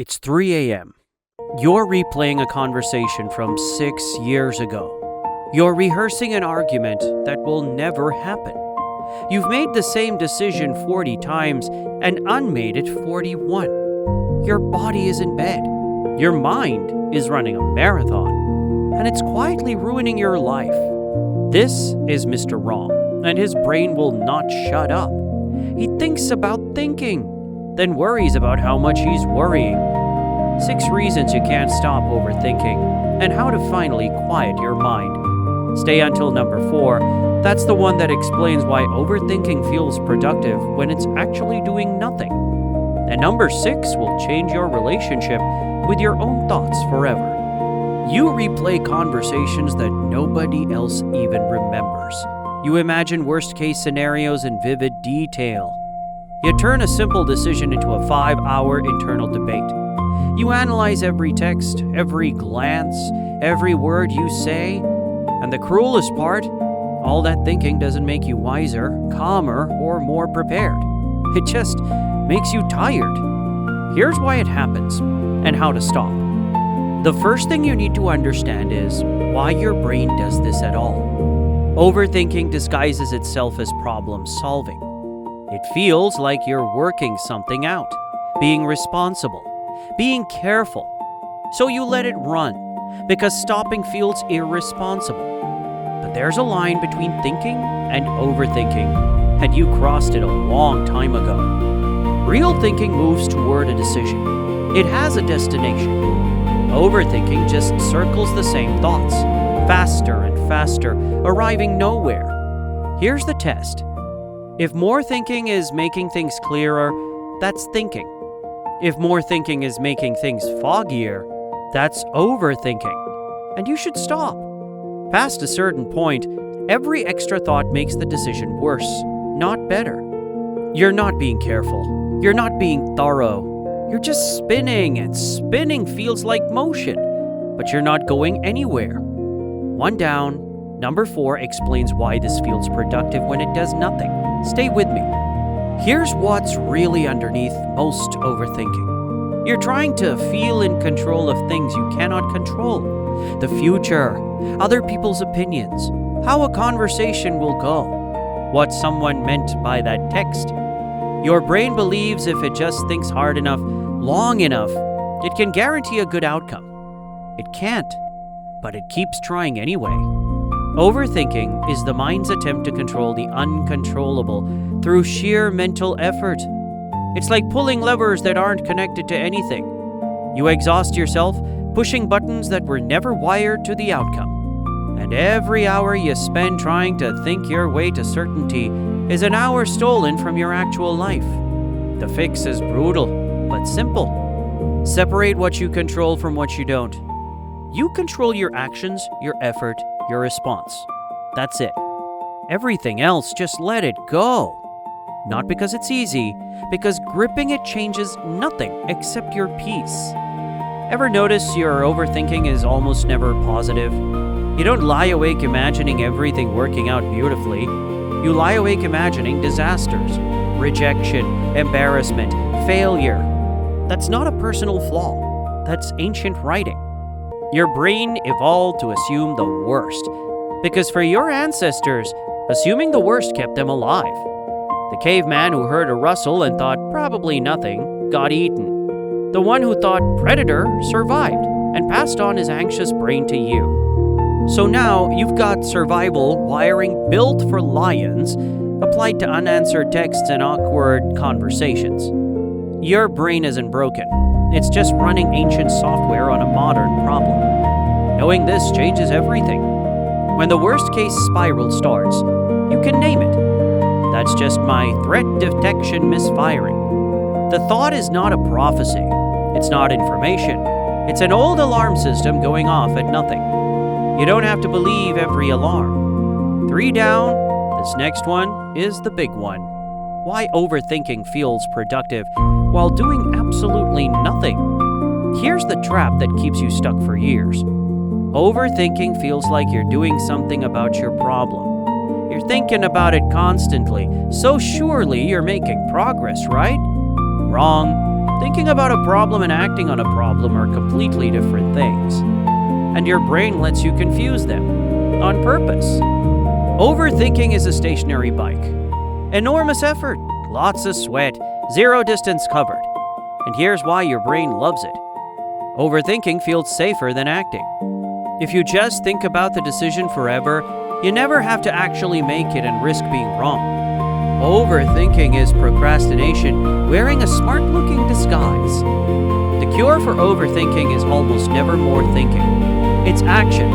It's 3 a.m. You're replaying a conversation from 6 years ago. You're rehearsing an argument that will never happen. You've made the same decision 40 times and unmade it 41. Your body is in bed. Your mind is running a marathon. And it's quietly ruining your life. This is Mr. Wrong, and his brain will not shut up. He thinks about thinking, then worries about how much he's worrying. 6 reasons you can't stop overthinking, and how to finally quiet your mind. Stay until number 4. That's the one that explains why overthinking feels productive when it's actually doing nothing. And number 6 will change your relationship with your own thoughts forever. You replay conversations that nobody else even remembers. You imagine worst-case scenarios in vivid detail. You turn a simple decision into a 5-hour internal debate. You analyze every text, every glance, every word you say. And the cruelest part, all that thinking doesn't make you wiser, calmer, or more prepared. It just makes you tired. Here's why it happens, and how to stop. The first thing you need to understand is why your brain does this at all. Overthinking disguises itself as problem solving. It feels like you're working something out, being responsible, being careful. So you let it run, because stopping feels irresponsible. But there's a line between thinking and overthinking, and you crossed it a long time ago. Real thinking moves toward a decision. It has a destination. Overthinking just circles the same thoughts, faster and faster, arriving nowhere. Here's the test. If more thinking is making things clearer, that's thinking. If more thinking is making things foggier, that's overthinking. And you should stop. Past a certain point, every extra thought makes the decision worse, not better. You're not being careful. You're not being thorough. You're just spinning, and spinning feels like motion, but you're not going anywhere. One down. Number 4 explains why this feels productive when it does nothing. Stay with me. Here's what's really underneath most overthinking. You're trying to feel in control of things you cannot control. The future, other people's opinions, how a conversation will go, what someone meant by that text. Your brain believes if it just thinks hard enough, long enough, it can guarantee a good outcome. It can't, but it keeps trying anyway. Overthinking is the mind's attempt to control the uncontrollable through sheer mental effort. It's like pulling levers that aren't connected to anything. You exhaust yourself pushing buttons that were never wired to the outcome. And every hour you spend trying to think your way to certainty is an hour stolen from your actual life. The fix is brutal, but simple. Separate what you control from what you don't. You control your actions, your effort, your response. That's it. Everything else, just let it go. Not because it's easy, because gripping it changes nothing except your peace. Ever notice your overthinking is almost never positive? You don't lie awake imagining everything working out beautifully. You lie awake imagining disasters, rejection, embarrassment, failure. That's not a personal flaw. That's ancient writing. Your brain evolved to assume the worst, because for your ancestors, assuming the worst kept them alive. The caveman who heard a rustle and thought probably nothing got eaten. The one who thought predator survived and passed on his anxious brain to you. So now you've got survival wiring built for lions applied to unanswered texts and awkward conversations. Your brain isn't broken. It's just running ancient software on a modern problem. Knowing this changes everything. When the worst-case spiral starts, you can name it. That's just my threat detection misfiring. The thought is not a prophecy. It's not information. It's an old alarm system going off at nothing. You don't have to believe every alarm. 3 down. This next one is the big one. Why overthinking feels productive while doing absolutely nothing. Here's the trap that keeps you stuck for years. Overthinking feels like you're doing something about your problem. You're thinking about it constantly, so surely you're making progress, right? Wrong. Thinking about a problem and acting on a problem are completely different things. And your brain lets you confuse them on purpose. Overthinking is a stationary bike. Enormous effort, lots of sweat, zero distance covered. And here's why your brain loves it. Overthinking feels safer than acting. If you just think about the decision forever, you never have to actually make it and risk being wrong. Overthinking is procrastination wearing a smart-looking disguise. The cure for overthinking is almost never more thinking. It's action.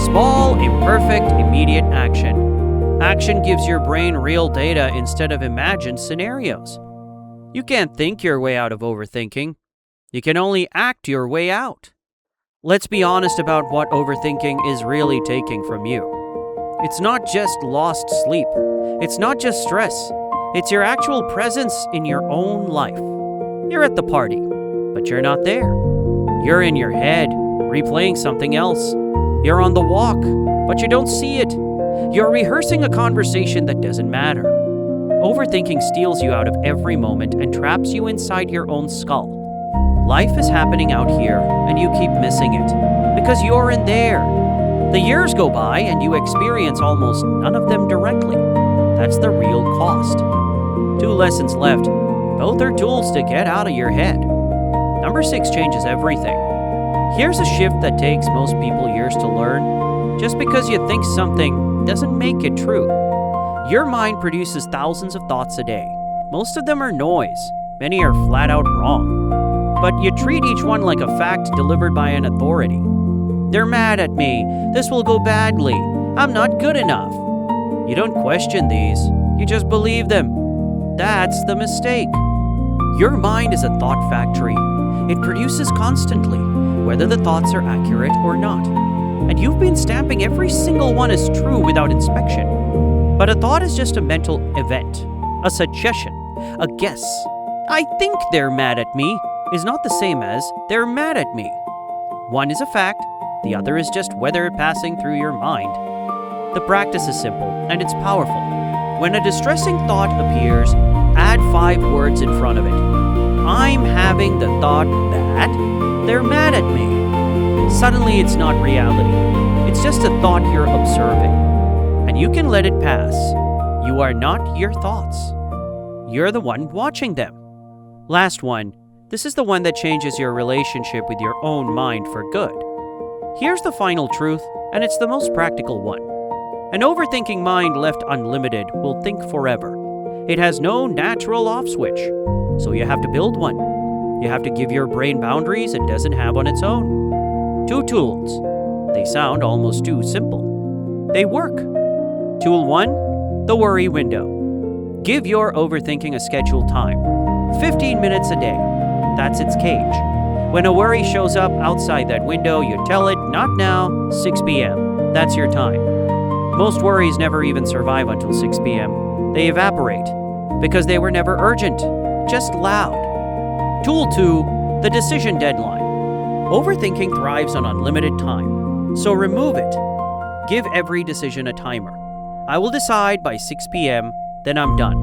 Small, imperfect, immediate action. Action gives your brain real data instead of imagined scenarios. You can't think your way out of overthinking. You can only act your way out. Let's be honest about what overthinking is really taking from you. It's not just lost sleep. It's not just stress. It's your actual presence in your own life. You're at the party, but you're not there. You're in your head, replaying something else. You're on the walk, but you don't see it. You're rehearsing a conversation that doesn't matter. Overthinking steals you out of every moment and traps you inside your own skull. Life is happening out here, and you keep missing it because you're in there. The years go by, and you experience almost none of them directly. That's the real cost. 2 lessons left. Both are tools to get out of your head. Number 6 changes everything. Here's a shift that takes most people years to learn. Just because you think something doesn't make it true. Your mind produces thousands of thoughts a day. Most of them are noise. Many are flat out wrong. But you treat each one like a fact delivered by an authority. They're mad at me. This will go badly. I'm not good enough. You don't question these. You just believe them. That's the mistake. Your mind is a thought factory. It produces constantly, whether the thoughts are accurate or not. And you've been stamping every single one as true without inspection. But a thought is just a mental event, a suggestion, a guess. I think they're mad at me is not the same as they're mad at me. One is a fact, the other is just weather passing through your mind. The practice is simple, and it's powerful. When a distressing thought appears, add 5 words in front of it. I'm having the thought that they're mad at me. Suddenly it's not reality. It's just a thought you're observing. And you can let it pass. You are not your thoughts. You're the one watching them. Last one. This is the one that changes your relationship with your own mind for good. Here's the final truth, and it's the most practical one. An overthinking mind left unlimited will think forever. It has no natural off switch, so you have to build one. You have to give your brain boundaries it doesn't have on its own. 2 tools. They sound almost too simple. They work. Tool 1, the worry window. Give your overthinking a scheduled time. 15 minutes a day. That's its cage. When a worry shows up outside that window, you tell it, not now, 6 p.m. That's your time. Most worries never even survive until 6 p.m. They evaporate because they were never urgent, just loud. Tool 2, the decision deadline. Overthinking thrives on unlimited time, so remove it. Give every decision a timer. I will decide by 6 p.m., then I'm done.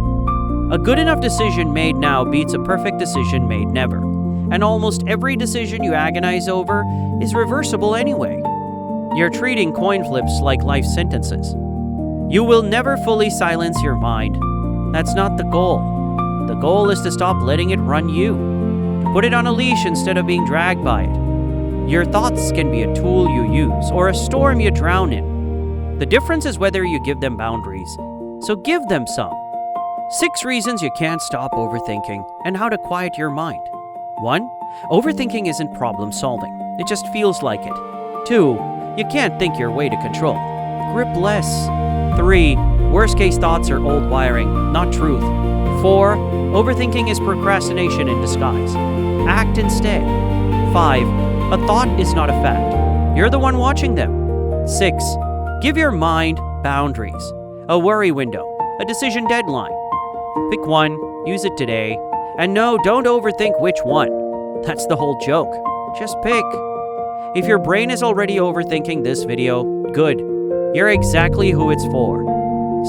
A good enough decision made now beats a perfect decision made never. And almost every decision you agonize over is reversible anyway. You're treating coin flips like life sentences. You will never fully silence your mind. That's not the goal. The goal is to stop letting it run you, to put it on a leash instead of being dragged by it. Your thoughts can be a tool you use or a storm you drown in. The difference is whether you give them boundaries, so give them some. 6 reasons you can't stop overthinking and how to quiet your mind. 1. Overthinking isn't problem solving. It just feels like it. 2. You can't think your way to control. Grip less. 3. Worst case thoughts are old wiring, not truth. 4. Overthinking is procrastination in disguise. Act instead. 5. A thought is not a fact. You're the one watching them. 6. Give your mind boundaries. A worry window. A decision deadline. Pick one, use it today, and no, don't overthink which one. That's the whole joke. Just pick. If your brain is already overthinking this video, good. You're exactly who it's for.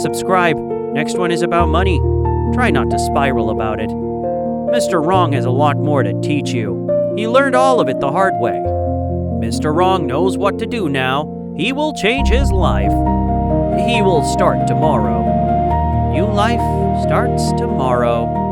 Subscribe. Next one is about money. Try not to spiral about it. Mr. Wrong has a lot more to teach you. He learned all of it the hard way. Mr. Wrong knows what to do now. He will change his life. He will start tomorrow. New life starts tomorrow.